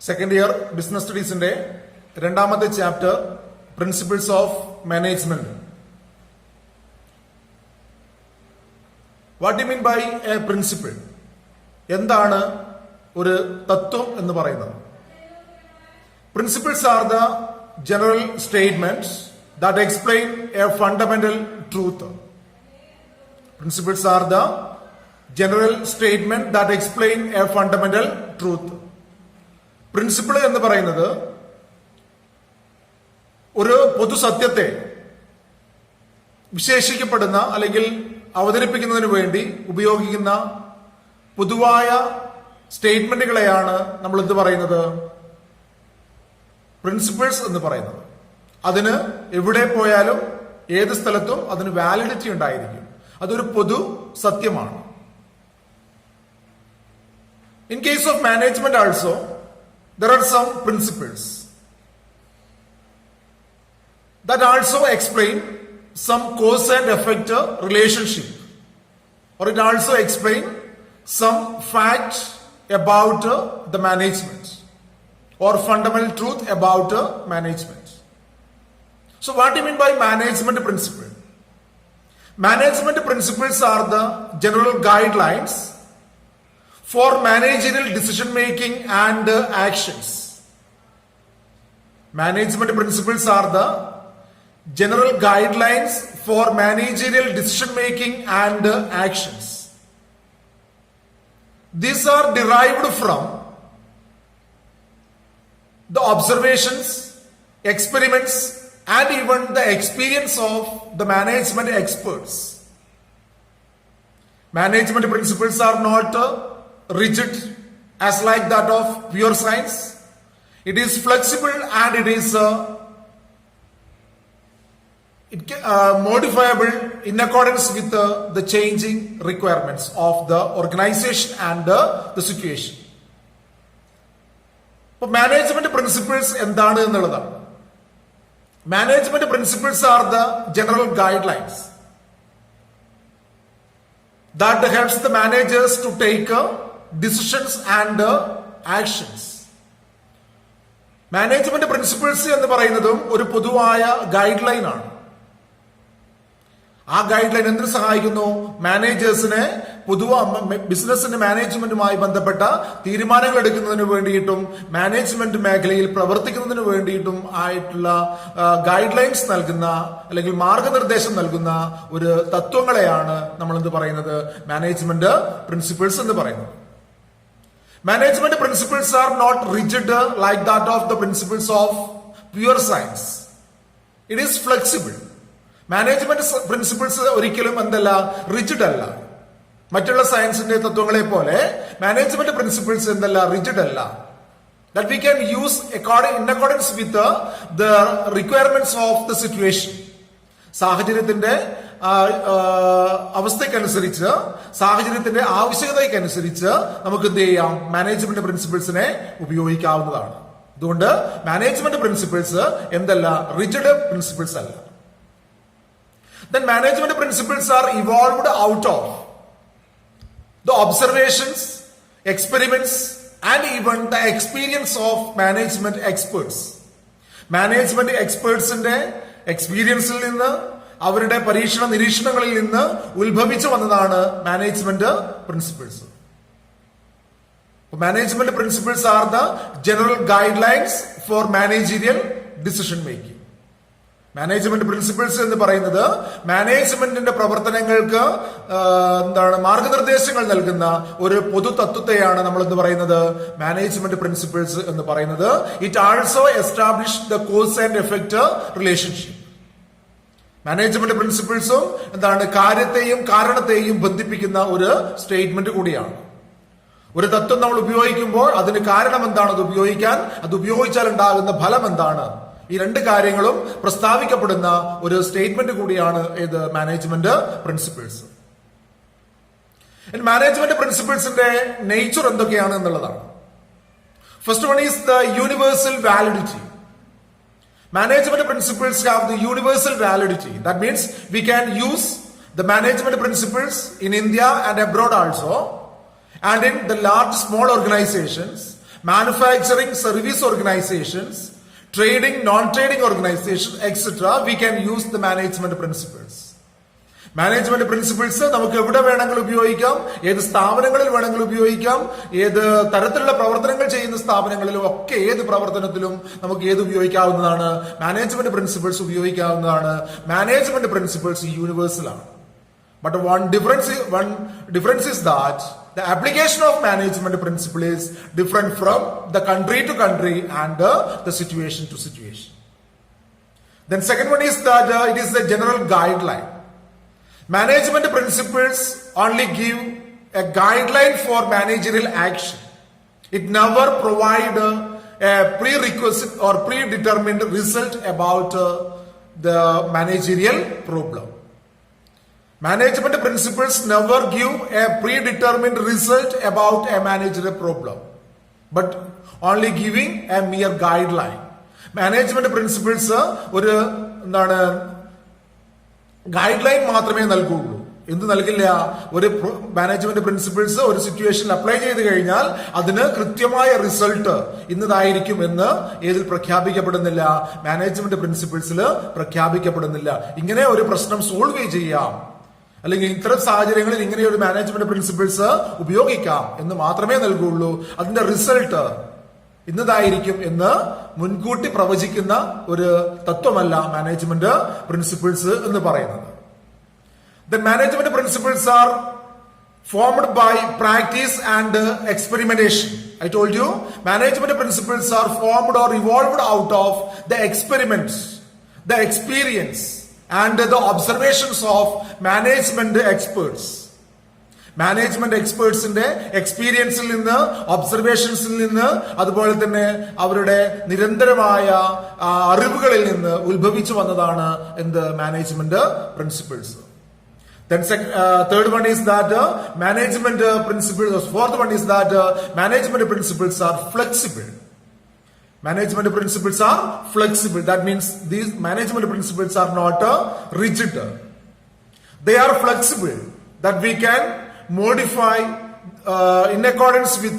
Second year business സ്റ്റഡീസിന്റെ രണ്ടാമത്തെ chapter principles of management. What you mean by a principle? എന്താണ് ഒരു തത്വം എന്ന് പറയുന്നത്? Principles are the general statements that explain a fundamental truth. Principles are the general statement that explain a fundamental truth. Principle എന്ന് പറയുന്നത് ഒരു പൊതുസത്യത്തെ വിശേഷിക്കപ്പെടുന്ന അല്ലെങ്കിൽ അവതരിപ്പിക്കുന്നതിന് വേണ്ടി ഉപയോഗിക്കുന്ന പൊതുവായ സ്റ്റേറ്റ്മെന്റുകളെയാണ് നമ്മൾ എന്ത് പറയുന്നത്? പ്രിൻസിപ്പിൾസ് എന്ന് പറയുന്നത്. അതിന് എവിടെ പോയാലും ഏത് സ്ഥലത്തും അതിന് വാലിഡിറ്റി ഉണ്ടായിരിക്കും. അതൊരു പൊതു സത്യമാണ്. In case of management also there are some principles that also explain some cause and effect relationship, or it also explain some fact about the management or fundamental truth about management. So what do you mean by management principle? Management principles are the general guidelines for managerial decision making and actions. Management principles are the general guidelines for managerial decision making and actions. These are derived from the observations, experiments, and even the experience of the management experts. Management principles are not rigid as like that of pure science. It is flexible and it is modifiable in accordance with the changing requirements of the organization and the situation. അപ്പോൾ management principles എന്താണ് എന്നുള്ളതാണ്. Management principles are the general guidelines that helps the managers to take decisions and actions. Management principles എന്ന് പറയുന്നതും ഒരു പൊതുവായ guide line ആണ്. ആ guide line എന്തിനു സഹായിക്കുന്നു? മാനേജേഴ്സിനെ ബിസിനസിന്റെ മാനേജ്മെന്റുമായി ബന്ധപ്പെട്ട തീരുമാനങ്ങൾ എടുക്കുന്നതിന് വേണ്ടിയിട്ടും മാനേജ്മെന്റ് മേഖലയിൽ പ്രവർത്തിക്കുന്നതിന് വേണ്ടിയിട്ടും ആയിട്ടുള്ള ഗൈഡ് ലൈൻസ് നൽകുന്ന അല്ലെങ്കിൽ മാർഗനിർദ്ദേശം നൽകുന്ന ഒരു തത്വങ്ങളെയാണ് നമ്മൾ എന്ത് പറയുന്നത്? മാനേജ്മെന്റ് പ്രിൻസിപ്പിൾസ് എന്ന് പറയുന്നത്. Management principles are not rigid like that of the principles of pure science. It is flexible. Management principles ഒരിക്കലും എന്തല്ല? റിജിഡ് അല്ല. മറ്റുള്ള സയൻസിന്റെ തത്വങ്ങളെ പോലെ മാനേജ്മെന്റ് പ്രിൻസിപ്പിൾസ് എന്തല്ല? റിജിഡ് അല്ല. That we can use in accordance with the requirements of the situation. സാഹചര്യത്തിന്റെ അവസ്ഥയ്ക്കനുസരിച്ച്, സാഹചര്യത്തിന്റെ ആവശ്യകതയ്ക്കനുസരിച്ച് നമുക്ക് എന്ത് ചെയ്യാം? മാനേജ്മെന്റ് പ്രിൻസിപ്പിൾസിനെ ഉപയോഗിക്കാവുന്നതാണ്. അതുകൊണ്ട് മാനേജ്മെന്റ് പ്രിൻസിപ്പിൾസ് എന്തല്ല? റിജിഡ് പ്രിൻസിപ്പിൾസ് അല്ല. Then management principles are evolved out of the observations, experiments, and even the experience of management experts. Management experts ന്റെ എക്സ്പീരിയൻസിൽ നിന്ന്, അവരുടെ പരീക്ഷണ നിരീക്ഷണങ്ങളിൽ നിന്ന് ഉത്ഭവിച്ചു വന്നതാണ് management principles. Management principles are the general guide lines four managerial decision making. Management principles എന്ന് പറയുന്നത് മാനേജ്മെന്റിന്റെ പ്രവർത്തനങ്ങൾക്ക് മാർഗനിർദ്ദേശങ്ങൾ നൽകുന്ന ഒരു പൊതു തത്വത്തെയാണ് നമ്മൾ എന്ത് പറയുന്നത്? മാനേജ്മെന്റ് പ്രിൻസിപ്പിൾസ് എന്ന് പറയുന്നത്. It also establish the cause and effect relationship. Management പ്രിൻസിപ്പിൾസും എന്താണ്? കാര്യത്തെയും കാരണത്തെയും ബന്ധിപ്പിക്കുന്ന ഒരു സ്റ്റേറ്റ്മെന്റ് കൂടിയാണ്. ഒരു തത്വം നമ്മൾ ഉപയോഗിക്കുമ്പോൾ അതിന് കാരണം എന്താണ്? അത് ഉപയോഗിച്ചാൽ ഉണ്ടാകുന്ന ഫലം എന്താണ്? ഈ രണ്ട് കാര്യങ്ങളും പ്രസ്താവിക്കപ്പെടുന്ന ഒരു സ്റ്റേറ്റ്മെന്റ് കൂടിയാണ് ഏത്? Management principles. മാനേജ്മെന്റ് പ്രിൻസിപ്പിൾസിന്റെ നേച്ചർ എന്തൊക്കെയാണ് എന്നുള്ളതാണ്. First one is the universal validity. Management principles have the universal validity. That means we can use the management principles in India and abroad also, and in the large small organizations, manufacturing service organizations, trading, non-trading organizations, etc., we can use the management principles. Management principles നമുക്ക് എവിടെ വേണമെങ്കിലും ഉപയോഗിക്കാം, ഏത് സ്ഥാപനങ്ങളിൽ വേണമെങ്കിലും ഉപയോഗിക്കാം, ഏത് തരത്തിലുള്ള പ്രവർത്തനങ്ങൾ ചെയ്യുന്ന സ്ഥാപനങ്ങളിലും ഒക്കെ ഏത് പ്രവർത്തനത്തിലും നമുക്ക് ഏത് ഉപയോഗിക്കാവുന്നതാണ്, മാനേജ്മെന്റ് പ്രിൻസിപ്പിൾസ് ഉപയോഗിക്കാവുന്നതാണ്. മാനേജ്മെന്റ് പ്രിൻസിപ്പിൾസ് യൂണിവേഴ്സൽ ആണ്. But one difference is that the application of management principle is different from the country to country and the situation to situation. Then second one is that it is the general guideline. Management principles only give a guideline for managerial action. It never provide a prerequisite or predetermined result about the managerial problem. Management principles never give a predetermined result about a managerial problem, but only giving a mere guideline. Management principles ഒരു എന്താണ് guide line മാത്രമേ നൽകുള്ളൂ. എന്ത് നൽകില്ല? ഒരു management principles ഒരു സിറ്റുവേഷനിൽ apply ചെയ്ത് കഴിഞ്ഞാൽ അതിന് കൃത്യമായ റിസൾട്ട് ഇന്നതായിരിക്കും എന്ന് ഏതിൽ പ്രഖ്യാപിക്കപ്പെടുന്നില്ല? മാനേജ്മെന്റ് പ്രിൻസിപ്പിൾസിൽ പ്രഖ്യാപിക്കപ്പെടുന്നില്ല. ഇങ്ങനെ ഒരു പ്രശ്നം സോൾവ് ചെയ്യാം, അല്ലെങ്കിൽ ഇത്തരം സാഹചര്യങ്ങളിൽ ഇങ്ങനെ ഒരു മാനേജ്മെന്റ് പ്രിൻസിപ്പിൾസ് ഉപയോഗിക്കാം എന്ന് മാത്രമേ നൽകുള്ളൂ. അതിന്റെ റിസൾട്ട് ഇന്നതായിരിക്കും എന്ന് മുൻകൂട്ടി പ്രവചിക്കുന്ന ഒരു തത്വമല്ല മാനേജ്മെന്റ് പ്രിൻസിപ്പിൾസ് എന്ന് പറയുന്നത്. The management principles are formed by practice and experimentation. I told you, management principles are formed or evolved out of the experiments, the experience, and the observations of management experts. Management എക്സ്പേർട്സിന്റെ എക്സ്പീരിയൻസിൽ നിന്ന്, ഒബ്സർവേഷൻസിൽ നിന്ന്, അതുപോലെ തന്നെ അവരുടെ നിരന്തരമായ അറിവുകളിൽ നിന്ന് ഉത്ഭവിച്ചു വന്നതാണ് എന്ത്? Management principles. Then third one is that management principles. Fourth one is that management principles are flexible. Management principles are flexible. That means these management principles are not rigid. They are flexible, that we can modify in accordance with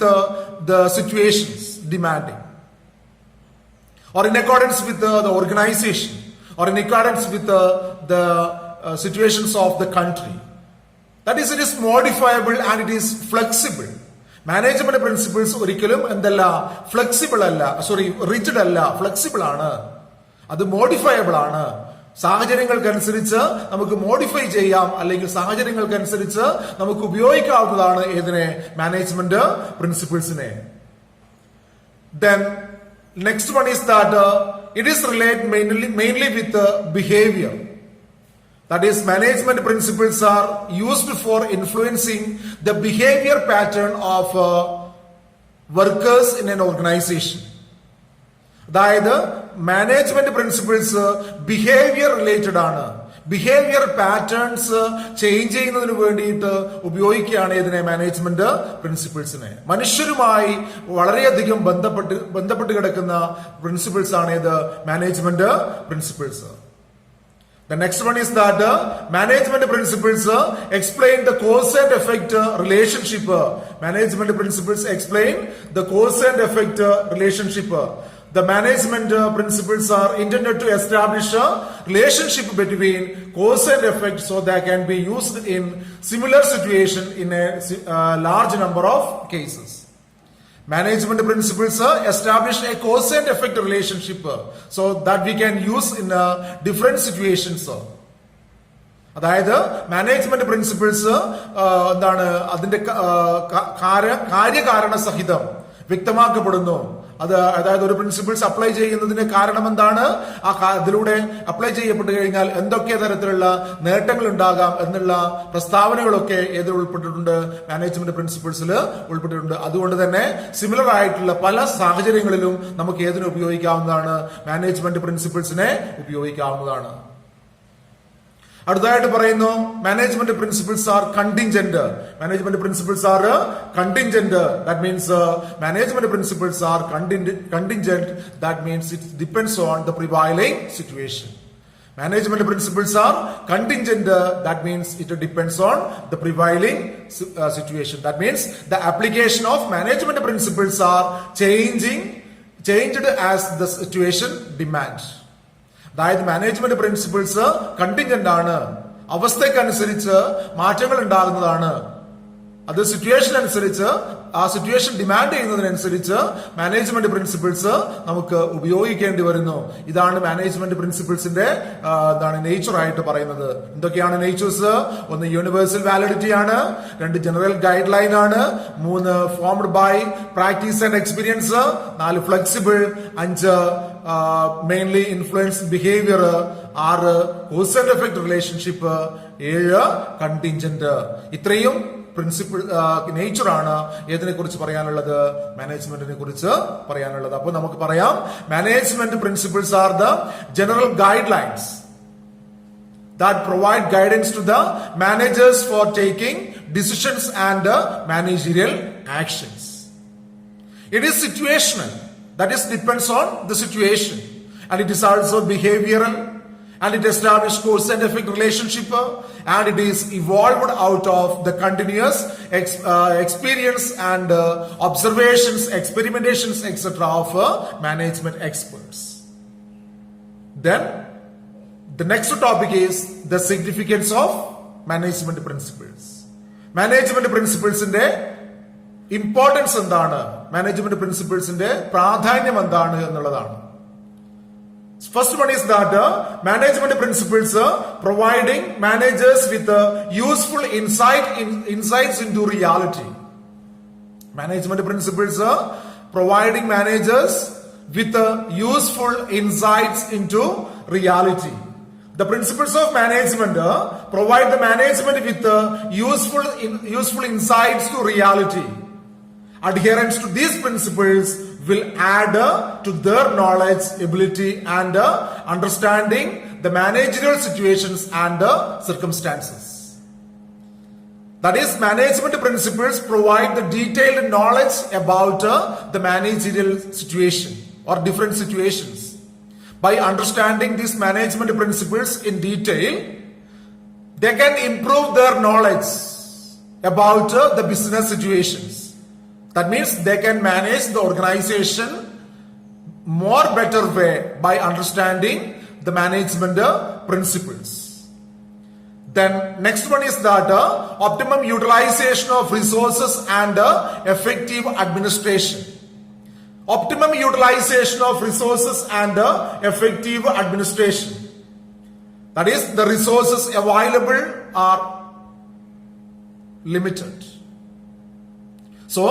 the situations demanding, or in accordance with the organization, or in accordance with the situations of the country. That is, it is modifiable and it is flexible. Management principles ഒരിക്കലും എന്തല്ല? Flexible അല്ല, rigid അല്ല, flexible ആണ്. അത് modifiable ആണ്. സാഹചര്യങ്ങൾക്കനുസരിച്ച് നമുക്ക് modify ചെയ്യാം, അല്ലെങ്കിൽ സാഹചര്യങ്ങൾക്കനുസരിച്ച് നമുക്ക് ഉപയോഗിക്കാവുന്നതാണ് ഏതിനെ? Management പ്രിൻസിപ്പിൾസിനെ. Then next one is that it is related mainly with behavior. That is, management principles are used for influencing the behavior pattern of workers in an organization. അതായത് മാനേജ്മെന്റ് പ്രിൻസിപ്പിൾസ് ബിഹേവിയർ റിലേറ്റഡ് ആണ്. Behaviour patterns change ചെയ്യുന്നതിന് വേണ്ടിയിട്ട് ഉപയോഗിക്കുകയാണ് ഇതിനെ? Management പ്രിൻസിപ്പിൾസിനെ. മനുഷ്യരുമായി വളരെയധികം ബന്ധപ്പെട്ട് കിടക്കുന്ന principles ആണ് ഇത്? Management principles. The next one is that management principles explain the cause and effect relationship. Management principles explain the cause and effect relationship. The management principles are intended to establish a relationship between cause and effect so that can be used in similar situation in a large number of cases. Management principles establish a cause and effect relationship so that we can use in different situations. അതായത് management principles എന്താണ്? അതിന്റെ കാര്യകാരണ സഹിതം വ്യക്തമാക്കപ്പെടുന്നു. അതായത് ഒരു principles apply ചെയ്യുന്നതിന് കാരണം എന്താണ്? അതിലൂടെ അപ്ലൈ ചെയ്യപ്പെട്ടു കഴിഞ്ഞാൽ എന്തൊക്കെ തരത്തിലുള്ള നേട്ടങ്ങൾ ഉണ്ടാകാം എന്നുള്ള പ്രസ്താവനകളൊക്കെ ഏതിൽ ഉൾപ്പെട്ടിട്ടുണ്ട്? മാനേജ്മെന്റ് പ്രിൻസിപ്പിൾസിൽ ഉൾപ്പെട്ടിട്ടുണ്ട്. അതുകൊണ്ട് തന്നെ സിമിലർ ആയിട്ടുള്ള പല സാഹചര്യങ്ങളിലും നമുക്ക് ഏതിനെ ഉപയോഗിക്കാവുന്നതാണ്? മാനേജ്മെന്റ് പ്രിൻസിപ്പിൾസിനെ ഉപയോഗിക്കാവുന്നതാണ്. അടുത്തതായിട്ട് പറയുന്നു, management principles R contingent. Management principles R contingent. That means management principles R contingent. That means it depends on the prevailing situation. Management principles are contingent. That means it depends on the prevailing situation. That means the application of management principles are changed as the situation demands. അതായത് management principles contingent ആണ്, അവസ്ഥയ്ക്കനുസരിച്ച് മാറ്റങ്ങൾ ഉണ്ടാകുന്നതാണ്. അത് situation അനുസരിച്ച്, ആ situation demand ചെയ്യുന്നതിനനുസരിച്ച് management principles നമുക്ക് ഉപയോഗിക്കേണ്ടി വരുന്നു. ഇതാണ് മാനേജ്മെന്റ് പ്രിൻസിപ്പിൾസിന്റെ നേച്ചർ ആയിട്ട് പറയുന്നത്. എന്തൊക്കെയാണ് നേച്ചേഴ്സ്? ഒന്ന് യൂണിവേഴ്സൽ വാലിഡിറ്റി ആണ്, രണ്ട് ജനറൽ ഗൈഡ് ലൈൻ ആണ്, മൂന്ന് formed by practice and experience, നാല് ഫ്ലെക്സിബിൾ, അഞ്ച് മെയിൻലി ഇൻഫ്ലുവൻസ് ബിഹേവിയർ, ആറ് കോസ് ആൻഡ് എഫക്ട് റിലേഷൻഷിപ്പ്, ഏഴ് കണ്ടിൻജന്റ്. ഇത്രയും പ്രിൻസിപ്പിൾ നേച്ചറാണ് ഏതിനെ കുറിച്ച് പറയാനുള്ളത്? മാനേജ്മെന്റിനെ കുറിച്ച് പറയാനുള്ളത്. അപ്പോൾ നമുക്ക് പറയാം, management principles are the general guidelines that provide guidance to the managers for taking decisions and managerial actions. It is situational, that is depends on the situation, and it is also behavioral, and it establishes cause and effect relationship, and it is evolved out of the continuous experience and observations, experimentations, etc. of management experts. Then the next topic is the significance of management principles. Management principles inde importance endana, management principles inde പ്രാധാന്യം എന്താണ് എന്നുള്ളതാണ്. First one is that management principles providing managers with useful insights into reality. Management principles providing managers with useful insights into reality. The principles of management provide the management with useful insights to reality. Adherence to these principles will add to their knowledge, ability, and understanding the managerial situations and circumstances. That is, management principles provide the detailed knowledge about the managerial situation or different situations. By understanding these management principles in detail, they can improve their knowledge about the business situations. That means they can manage the organization more better way by understanding the management principles. Then next one is that optimum utilization of resources and effective administration. Optimum utilization of resources and effective administration. That is, the resources available are limited. So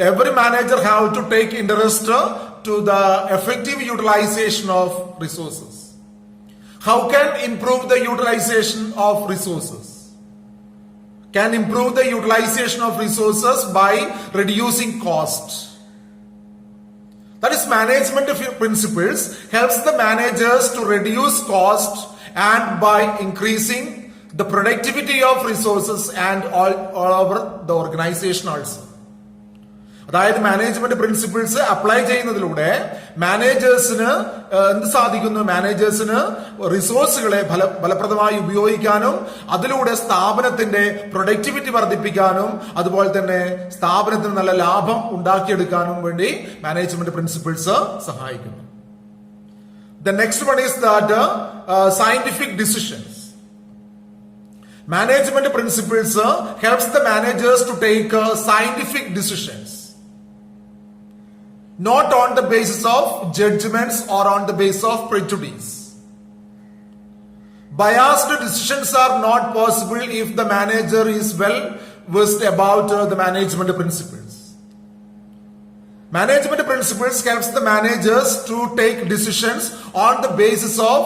every manager have to take interest to the effective utilization of resources. How can improve the utilization of resources? Can improve the utilization of resources by reducing costs. That is, management principles helps the managers to reduce cost and by increasing the productivity of resources and all over the organization also. അതായത് management principles apply ചെയ്യുന്നതിലൂടെ മാനേജേഴ്സിന് എന്ത് സാധിക്കുന്നു? മാനേജേഴ്സിന് റിസോഴ്സുകളെ ഫലപ്രദമായി ഉപയോഗിക്കാനും അതിലൂടെ സ്ഥാപനത്തിന്റെ productivity വർദ്ധിപ്പിക്കാനും അതുപോലെ തന്നെ സ്ഥാപനത്തിന് നല്ല ലാഭം ഉണ്ടാക്കിയെടുക്കാനും വേണ്ടി മാനേജ്മെന്റ് പ്രിൻസിപ്പിൾസ് സഹായിക്കുന്നു. The next one is that scientific decisions. Management principles helps the managers to take scientific decisions, not on the basis of judgments or on the basis of prejudice. Biased decisions are not possible if the manager is well versed about the management principles. Management principles helps the managers to take decisions on the basis of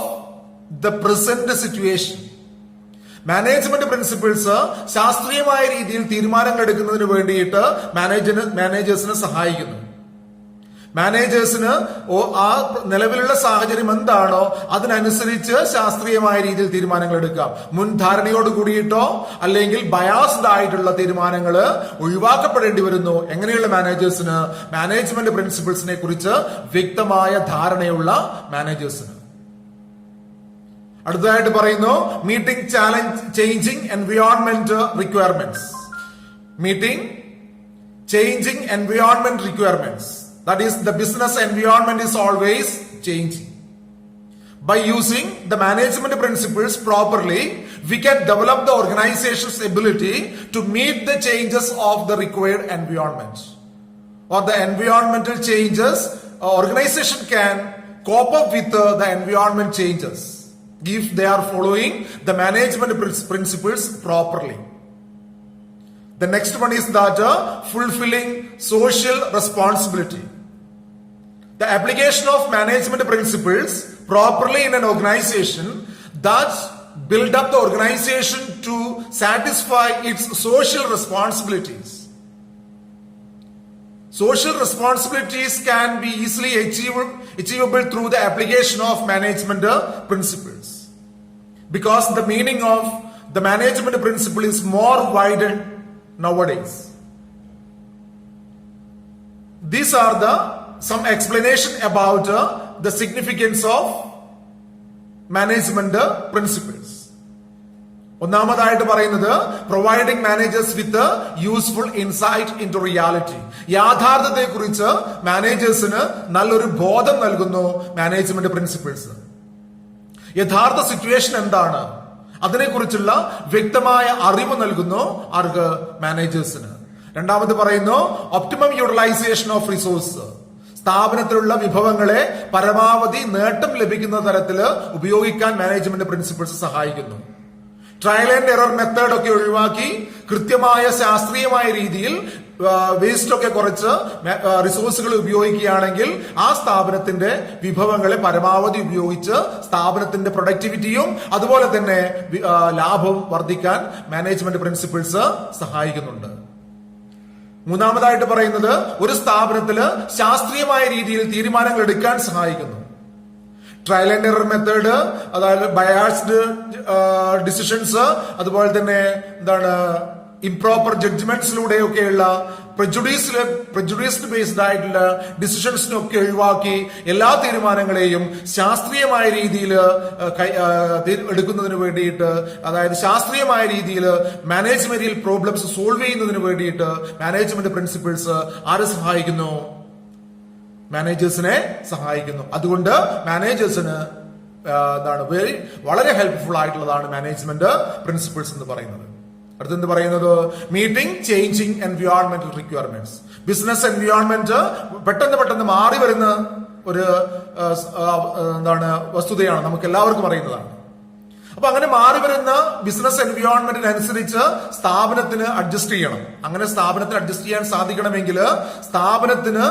the present situation. Management principles ശാസ്ത്രീയമായ രീതിയിൽ തീരുമാനങ്ങൾ എടുക്കുന്നതിന് വേണ്ടിയിട്ട് മാനേജേഴ്സിനെ സഹായിക്കുന്നു. മാനേജേഴ്സിന് ആ നിലവിലുള്ള സാഹചര്യം എന്താണോ അതിനനുസരിച്ച് ശാസ്ത്രീയമായ രീതിയിൽ തീരുമാനങ്ങൾ എടുക്കാം. മുൻധാരണയോട് കൂടിയിട്ടോ അല്ലെങ്കിൽ ബയാസ്ഡ് ആയിട്ടുള്ള തീരുമാനങ്ങൾ ഒഴിവാക്കപ്പെടേണ്ടി വരുന്നു. എങ്ങനെയുള്ള മാനേജേഴ്സിന്? മാനേജ്മെന്റ് പ്രിൻസിപ്പിൾസിനെ കുറിച്ച് വ്യക്തമായ ധാരണയുള്ള മാനേജേഴ്സിന്. അടുത്തതായിട്ട് പറയുന്നു meeting challenge changing environment requirements. Meeting changing environment requirements. That is, the business environment is always changing. By using the management principles properly, we can develop the organization's ability to meet the changes of the required environment. Or the environmental changes, organization can cope up with the environment changes if they are following the management principles properly. The next one is that fulfilling social responsibility. The application of management principles properly in an organization that build up the organization to satisfy its social responsibilities. Social responsibilities can be easily achievable through the application of management principles. Because the meaning of the management principle is more widened nowadays. These are some explanation about the significance of management principles. ഒന്നാമതായിട്ട് പറയുന്നത് providing managers with useful insight into reality. യാഥാർത്ഥ്യത്തെ കുറിച്ച് മാനേജേഴ്സിന് നല്ലൊരു ബോധം നൽകുന്നു management principles. യഥാർത്ഥ situation എന്താണ് അതിനെക്കുറിച്ചുള്ള വ്യക്തമായ അറിവ് നൽകുന്നു ആർക്ക്? മാനേജേഴ്സിന്. രണ്ടാമത് പറയുന്നു ഒപ്റ്റിമം യൂട്ടിലൈസേഷൻ ഓഫ് റിസോഴ്സ്. സ്ഥാപനത്തിലുള്ള വിഭവങ്ങളെ പരമാവധി നേട്ടം ലഭിക്കുന്ന തരത്തിൽ ഉപയോഗിക്കാൻ മാനേജ്മെന്റ് പ്രിൻസിപ്പിൾസ് സഹായിക്കുന്നു. ട്രയൽ ആൻഡ് എറർ മെത്തേഡ് ഒക്കെ ഒഴിവാക്കി കൃത്യമായ ശാസ്ത്രീയമായ രീതിയിൽ വേസ്റ്റ് ഒക്കെ കുറച്ച് റിസോഴ്സുകൾ ഉപയോഗിക്കുകയാണെങ്കിൽ ആ സ്ഥാപനത്തിന്റെ വിഭവങ്ങളെ പരമാവധി ഉപയോഗിച്ച് സ്ഥാപനത്തിന്റെ പ്രൊഡക്ടിവിറ്റിയും അതുപോലെ തന്നെ ലാഭവും വർദ്ധിക്കാൻ മാനേജ്മെന്റ് പ്രിൻസിപ്പിൾസ് സഹായിക്കുന്നുണ്ട്. മൂന്നാമതായിട്ട് പറയുന്നത് ഒരു സ്ഥാപനത്തില് ശാസ്ത്രീയമായ രീതിയിൽ തീരുമാനങ്ങൾ എടുക്കാൻ സഹായിക്കുന്നു. ട്രയൽ ആൻഡ് എറർ മെത്തേഡ്, അതായത് ബയാസ്ഡ് ഡിസിഷൻസ്, അതുപോലെ തന്നെ ഇംപ്രോപ്പർ ജഡ്ജ്മെന്റ്സിലൂടെയൊക്കെയുള്ള പ്രജുഡീസ്ഡ് ബേസ്ഡ് ആയിട്ടുള്ള ഡിസിഷൻസിനൊക്കെ ഒഴിവാക്കി എല്ലാ തീരുമാനങ്ങളെയും ശാസ്ത്രീയമായ രീതിയിൽ എടുക്കുന്നതിന് വേണ്ടിയിട്ട്, അതായത് ശാസ്ത്രീയമായ രീതിയിൽ മാനേജ്മെന്റിൽ പ്രോബ്ലംസ് സോൾവ് ചെയ്യുന്നതിന് വേണ്ടിയിട്ട് മാനേജ്മെന്റ് പ്രിൻസിപ്പിൾസ് ആരെ സഹായിക്കുന്നു? മാനേജേഴ്സിനെ സഹായിക്കുന്നു. അതുകൊണ്ട് മാനേജേഴ്സിന് വളരെ ഹെൽപ്ഫുൾ ആയിട്ടുള്ളതാണ് മാനേജ്മെന്റ് പ്രിൻസിപ്പിൾസ് എന്ന് പറയുന്നത്. അടുത്തെന്ത് പറയുന്നത്? മീറ്റിംഗ് ചേഞ്ചിങ് എൻവയോൺമെന്റൽ റിക്വയർമെന്റ്സ്. ബിസിനസ് എൻവയോൺമെന്റ് പെട്ടെന്ന് മാറി വരുന്ന ഒരു വസ്തുതയാണ്, നമുക്ക് എല്ലാവർക്കും അറിയുന്നതാണ്. അപ്പൊ അങ്ങനെ മാറി വരുന്ന ബിസിനസ് എൻവയോൺമെന്റിനനുസരിച്ച് സ്ഥാപനത്തിന് അഡ്ജസ്റ്റ് ചെയ്യണം. അങ്ങനെ സ്ഥാപനത്തിന് അഡ്ജസ്റ്റ് ചെയ്യാൻ സാധിക്കണമെങ്കിൽ സ്ഥാപനത്തിന്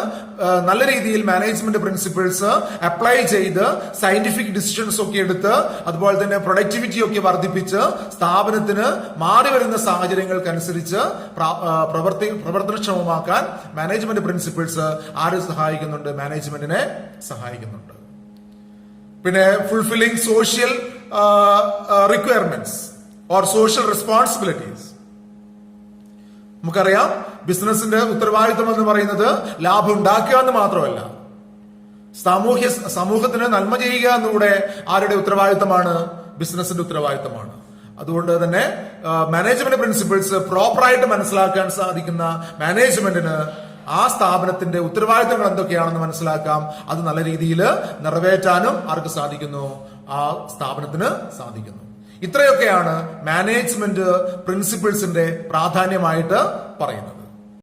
നല്ല രീതിയിൽ മാനേജ്മെന്റ് പ്രിൻസിപ്പിൾസ് അപ്ലൈ ചെയ്ത് സയന്റിഫിക് ഡിസിഷൻസ് ഒക്കെ എടുത്ത് അതുപോലെ തന്നെ പ്രൊഡക്ടിവിറ്റി ഒക്കെ വർദ്ധിപ്പിച്ച് സ്ഥാപനത്തിന് മാറി വരുന്ന സാഹചര്യങ്ങൾക്കനുസരിച്ച് പ്രവർത്തനക്ഷമമാക്കാൻ മാനേജ്മെന്റ് പ്രിൻസിപ്പിൾസ് ആരെ സഹായിക്കുന്നുണ്ട്? മാനേജ്മെന്റിനെ സഹായിക്കുന്നുണ്ട്. പിന്നെ fulfilling social requirements or social responsibilities. നമുക്കറിയാം ബിസിനസിന്റെ ഉത്തരവാദിത്വം എന്ന് പറയുന്നത് ലാഭം ഉണ്ടാക്കുക എന്ന് മാത്രമല്ല, സമൂഹത്തിന് നന്മ ചെയ്യുക എന്നുകൂടെ ആരുടെ ഉത്തരവാദിത്തമാണ്? ബിസിനസിന്റെ ഉത്തരവാദിത്തമാണ്. അതുകൊണ്ട് തന്നെ മാനേജ്മെന്റ് പ്രിൻസിപ്പിൾസ് പ്രോപ്പറായിട്ട് മനസ്സിലാക്കാൻ സാധിക്കുന്ന മാനേജ്മെന്റിന് ആ സ്ഥാപനത്തിന്റെ ഉത്തരവാദിത്തങ്ങൾ എന്തൊക്കെയാണെന്ന് മനസ്സിലാക്കാം. അത് നല്ല രീതിയിൽ നിറവേറ്റാനും ആർക്ക് സാധിക്കുന്നു? ആ സ്ഥാപനത്തിന് സാധിക്കുന്നു. ഇത്രയൊക്കെയാണ് മാനേജ്മെന്റ് പ്രിൻസിപ്പിൾസിന്റെ പ്രാധാന്യമായിട്ട് പറയുന്നത്.